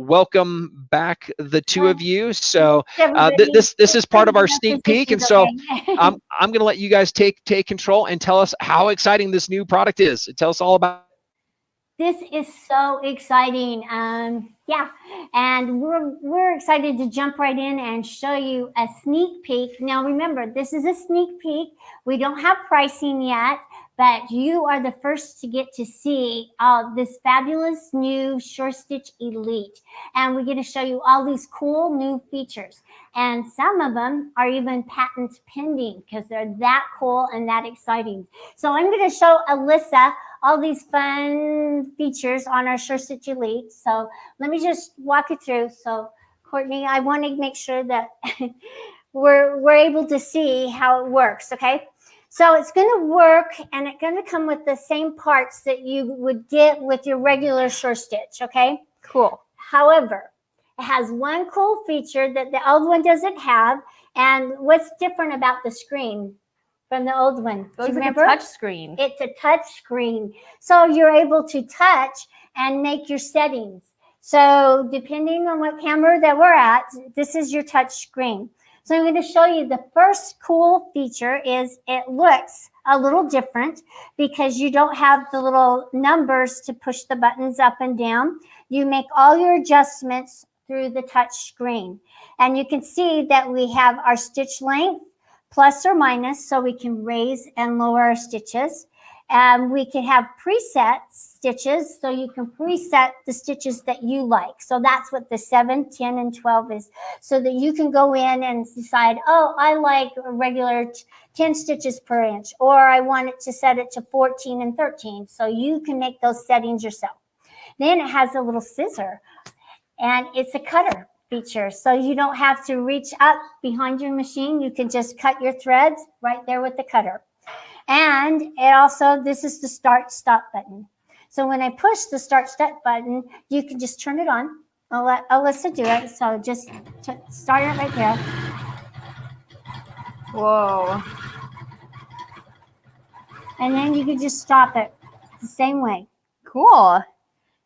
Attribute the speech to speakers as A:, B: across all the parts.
A: welcome back the two of you. So
B: Everybody,
A: this is part of our sneak peek, and
B: positions,
A: so
B: okay?
A: I'm going to let you guys take control and tell us how exciting this new product is. Tell us all about it.
B: This is so exciting. Yeah, and we're excited to jump right in and show you a sneak peek. Now remember, this is a sneak peek. We don't have pricing yet, but you are the first to get to see this fabulous new SureStitch Elite. And we're going to show you all these cool new features. And some of them are even patent pending because they're that cool and that exciting. So I'm going to show Alyssa all these fun features on our SureStitch Elite. So let me just walk you through. So Courtney, I want to make sure that we're able to see how it works, okay? So it's going to work, and it's going to come with the same parts that you would get with your regular SureStitch, okay?
C: Cool.
B: However, it has one cool feature that the old one doesn't have. And what's different about the screen from the old one?
C: Do you remember? Like a touch screen.
B: It's a touch screen. So you're able to touch and make your settings. So depending on what camera that we're at, this is your touch screen. So I'm going to show you the first cool feature is it looks a little different because you don't have the little numbers to push the buttons up and down. You make all your adjustments through the touch screen. And you can see that we have our stitch length, plus or minus, so we can raise and lower our stitches. We can have preset stitches, so you can preset the stitches that you like. So that's what the 7, 10, and 12 is, so that you can go in and decide, oh, I like a regular 10 stitches per inch, or I want it to set it to 14 and 13. So you can make those settings yourself. Then it has a little scissor, and it's a cutter feature. So you don't have to reach up behind your machine. You can just cut your threads right there with the cutter. And it also, this is the start stop button. So when I push the start stop button, you can just turn it on. I'll let Alyssa do it. So just start it right there.
C: Whoa.
B: And then you can just stop it the same way.
C: Cool.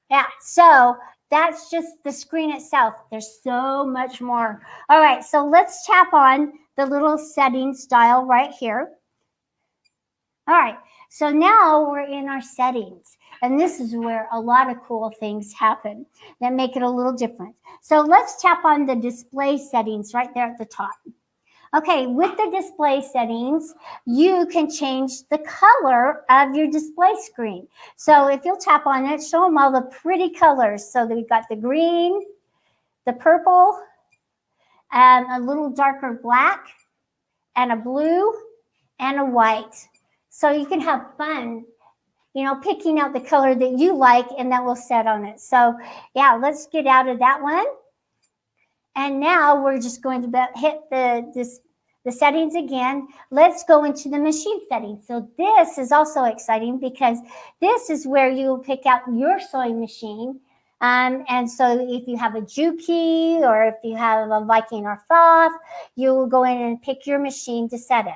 B: Yeah, so that's just the screen itself. There's so much more. All right, so let's tap on the little settings dial right here. All right, so now we're in our settings, and this is where a lot of cool things happen that make it a little different. So let's tap on the display settings right there at the top. Okay, with the display settings, you can change the color of your display screen. So if you'll tap on it, show them all the pretty colors. So that we've got the green, the purple, and a little darker black, and a blue, and a white. So you can have fun, you know, picking out the color that you like and that will set on it. So yeah, let's get out of that one. And now we're just going to hit the settings again. Let's go into the machine settings. So this is also exciting because this is where you pick out your sewing machine. And so if you have a Juki or if you have a Viking or Thoth, you will go in and pick your machine to set it.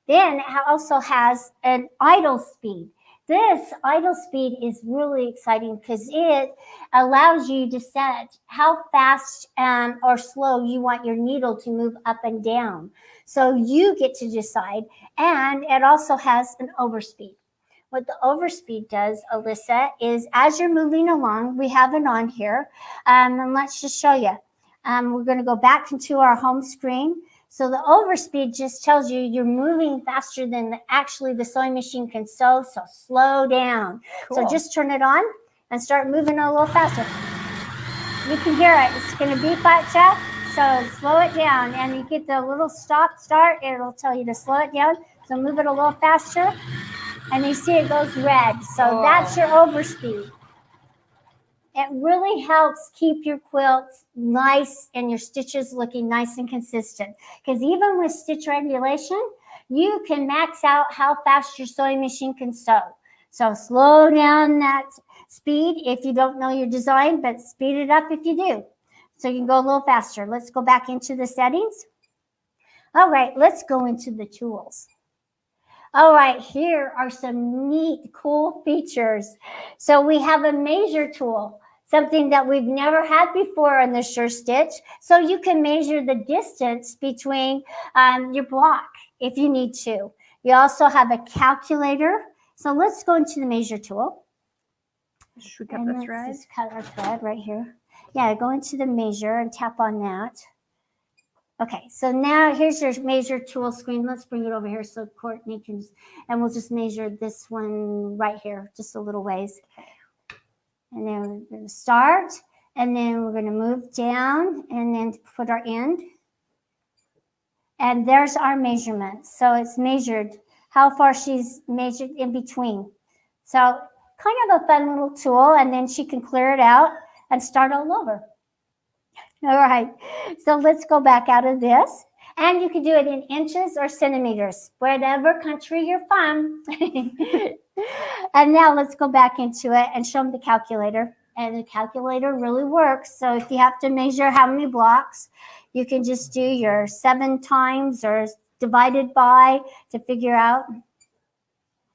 B: Then it also has an idle speed. This idle speed is really exciting because it allows you to set how fast or slow you want your needle to move up and down. So you get to decide. And it also has an overspeed. What the overspeed does, Alyssa, is as you're moving along, we have it on here. And let's just show you. We're going to go back into our home screen. So the overspeed just tells you you're moving faster than actually the sewing machine can sew, so slow down. Cool. So just turn it on and start moving a little faster. You can hear it. It's going to beep at you, so slow it down. And you get the little stop start. It'll tell you to slow it down. So move it a little faster. And you see it goes red. So that's your overspeed. It really helps keep your quilts nice and your stitches looking nice and consistent. Because even with stitch regulation, you can max out how fast your sewing machine can sew. So slow down that speed if you don't know your design, but speed it up if you do. So you can go a little faster. Let's go back into the settings. All right, let's go into the tools. All right, here are some neat, cool features. So we have a measure tool. something that we've never had before on the SureStitch. So you can measure the distance between your block if you need to. You also have a calculator. So let's go into the measure tool.
C: Should we cut the thread?
B: Let's cut our thread right here. Yeah, go into the measure and tap on that. Okay, so now here's your measure tool screen. Let's bring it over here so Courtney can, and we'll just measure this one right here, just a little ways. And then we're going to start, and then we're going to move down and then put our end. And there's our measurement. So it's measured how far she's measured in between. So kind of a fun little tool, and then she can clear it out and start all over. All right, so let's go back out of this. And you can do it in inches or centimeters, whatever country you're from. And now let's go back into it and show them the calculator. And the calculator really works. So if you have to measure how many blocks, you can just do your 7 times or divided by to figure out.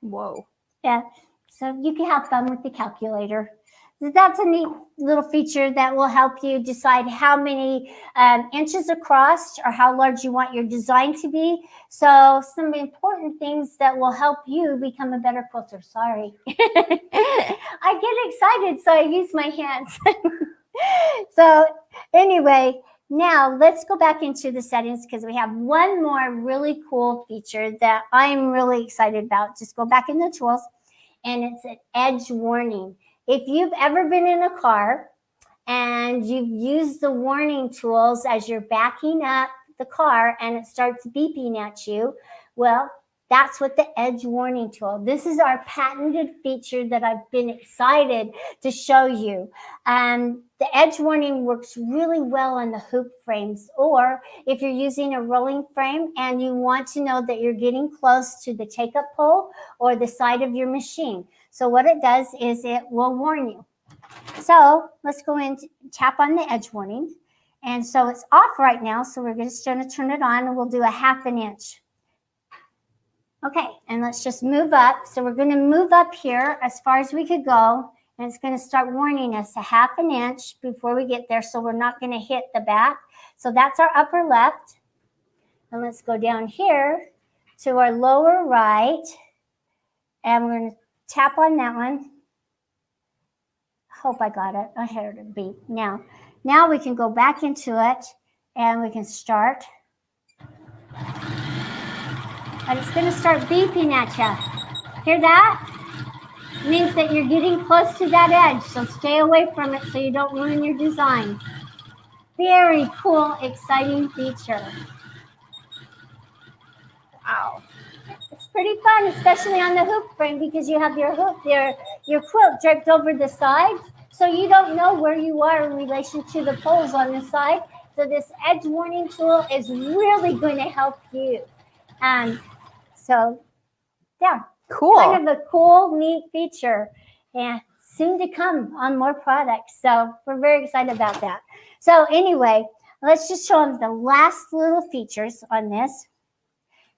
C: Whoa.
B: Yeah, so you can have fun with the calculator. That's a neat little feature that will help you decide how many inches across or how large you want your design to be. So some important things that will help you become a better quilter. Sorry. I get excited, so I use my hands. So anyway, now let's go back into the settings because we have one more really cool feature that I'm really excited about. Just go back in the tools, and it's an edge warning. If you've ever been in a car and you've used the warning tools as you're backing up the car and it starts beeping at you, well, that's what the edge warning tool. This is our patented feature that I've been excited to show you. The edge warning works really well on the hoop frames, or if you're using a rolling frame and you want to know that you're getting close to the take-up pole or the side of your machine. So what it does is it will warn you. So let's go in, tap on the edge warning. And so it's off right now, so we're just going to turn it on, and we'll do a 1/2 inch. Okay, and let's just move up. So we're going to move up here as far as we could go, and it's going to start warning us a 1/2 inch before we get there, so we're not going to hit the back. So that's our upper left. And let's go down here to our lower right, and we're going to tap on that one. Hope I got it. I heard it beep. Now we can go back into it, and we can start. And it's going to start beeping at you. Hear that? It means that you're getting close to that edge, so stay away from it so you don't ruin your design. Very cool, exciting feature. Wow. It's pretty fun, especially on the hoop frame, because you have your hoop there, your quilt draped over the sides, so you don't know where you are in relation to the poles on the side. So this edge warning tool is really going to help you. So, yeah.
C: Cool.
B: Kind of a cool, neat feature. And soon to come on more products. So we're very excited about that. So anyway, let's just show them the last little features on this.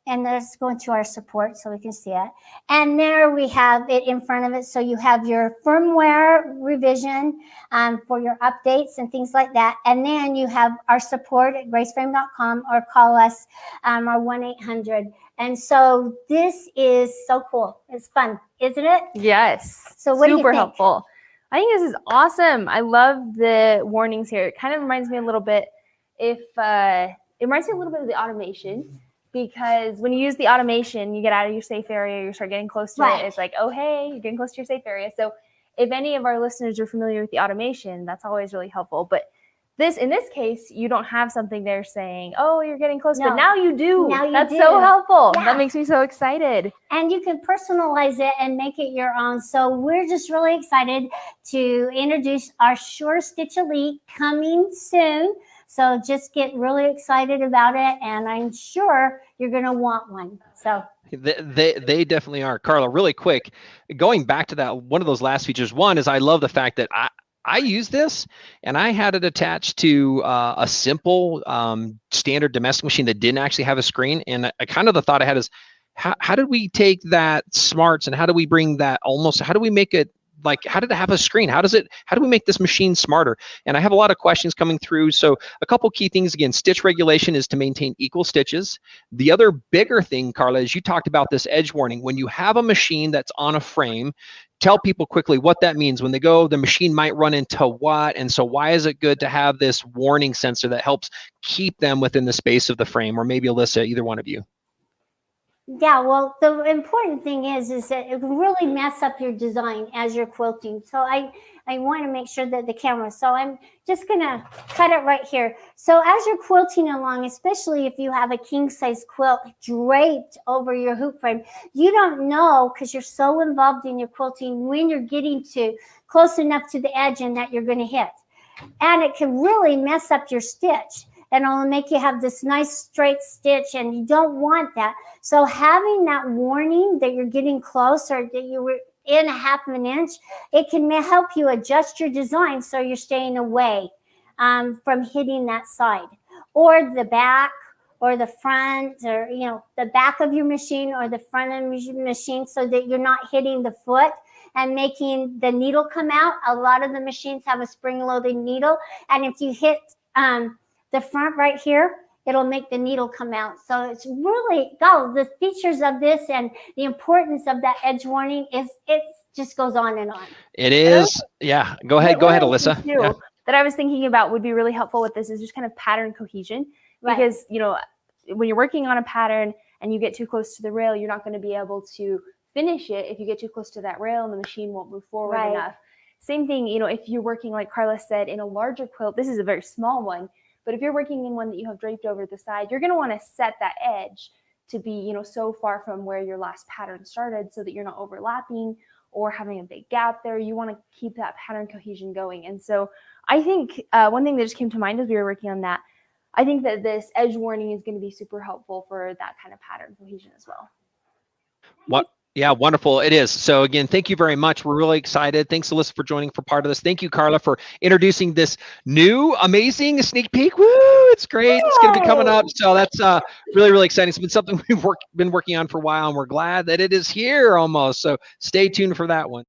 B: And let's go into our support so we can see it. And there we have it in front of it. So you have your firmware revision for your updates and things like that. And then you have our support at graceframe.com, or call us our 1-800. And so this is so cool. It's fun, isn't it?
C: Yes.
B: So what do you
C: super
B: think?
C: helpful. I think this is awesome. I love the warnings here. It kind of reminds me a little bit of the automation. Because when you use the automation, you get out of your safe area, you start getting close to it. It's like, oh, hey, you're getting close to your safe area. So if any of our listeners are familiar with the automation, that's always really helpful. But in this case, you don't have something there saying, oh, you're getting close. No. But now you do. That's so helpful. Yeah. That makes me so excited.
B: And you can personalize it and make it your own. So we're just really excited to introduce our SureStitch Elite coming soon. So just get really excited about it, and I'm sure you're going to want one. So
A: they definitely are. Carla, really quick, going back to that, one of those last features, one is I love the fact that I use this, and I had it attached to a simple standard domestic machine that didn't actually have a screen. And I kind of the thought I had is, how did we take that smarts and how do we bring that how do we make it like, how did it have a screen? How do we make this machine smarter? And I have a lot of questions coming through. So a couple key things, again, stitch regulation is to maintain equal stitches. The other bigger thing, Carla, is you talked about this edge warning. When you have a machine that's on a frame, tell people quickly what that means. When they go, the machine might run into what, and so why is it good to have this warning sensor that helps keep them within the space of the frame? Or maybe Alyssa, either one of you.
B: Yeah, well, the important thing is that it can really mess up your design as you're quilting. So I want to make sure that the camera, so I'm just going to cut it right here. So as you're quilting along, especially if you have a king size quilt draped over your hoop frame, you don't know, because you're so involved in your quilting, when you're getting to close enough to the edge and that you're going to hit. And it can really mess up your stitch. And it'll make you have this nice straight stitch, and you don't want that. So having that warning that you're getting close, or that you were in 1/2 inch, it can help you adjust your design so you're staying away from hitting that side, or the back, or the front, or the back of your machine or the front of your machine, so that you're not hitting the foot and making the needle come out. A lot of the machines have a spring-loaded needle, and if you hit the front right here, it'll make the needle come out. So it's really, the features of this and the importance of that edge warning is, it just goes on and on.
A: It is. Yeah. Go ahead, Alyssa. Yeah.
C: That I was thinking about would be really helpful with this is just kind of pattern cohesion. Right. Because, when you're working on a pattern and you get too close to the rail, you're not going to be able to finish it if you get too close to that rail, and the machine won't move forward enough. Same thing, if you're working, like Carla said, in a larger quilt, this is a very small one, but if you're working in one that you have draped over the side, you're going to want to set that edge to be, so far from where your last pattern started, so that you're not overlapping or having a big gap there. You want to keep that pattern cohesion going. And so I think one thing that just came to mind as we were working on that, I think that this edge warning is going to be super helpful for that kind of pattern cohesion as well.
A: What? Yeah, wonderful. It is. So again, thank you very much. We're really excited. Thanks, Alyssa, for joining for part of this. Thank you, Carla, for introducing this new, amazing sneak peek. Woo! It's great. It's going to be coming up. So that's really, really exciting. It's been something we've been working on for a while, and we're glad that it is here almost. So stay tuned for that one.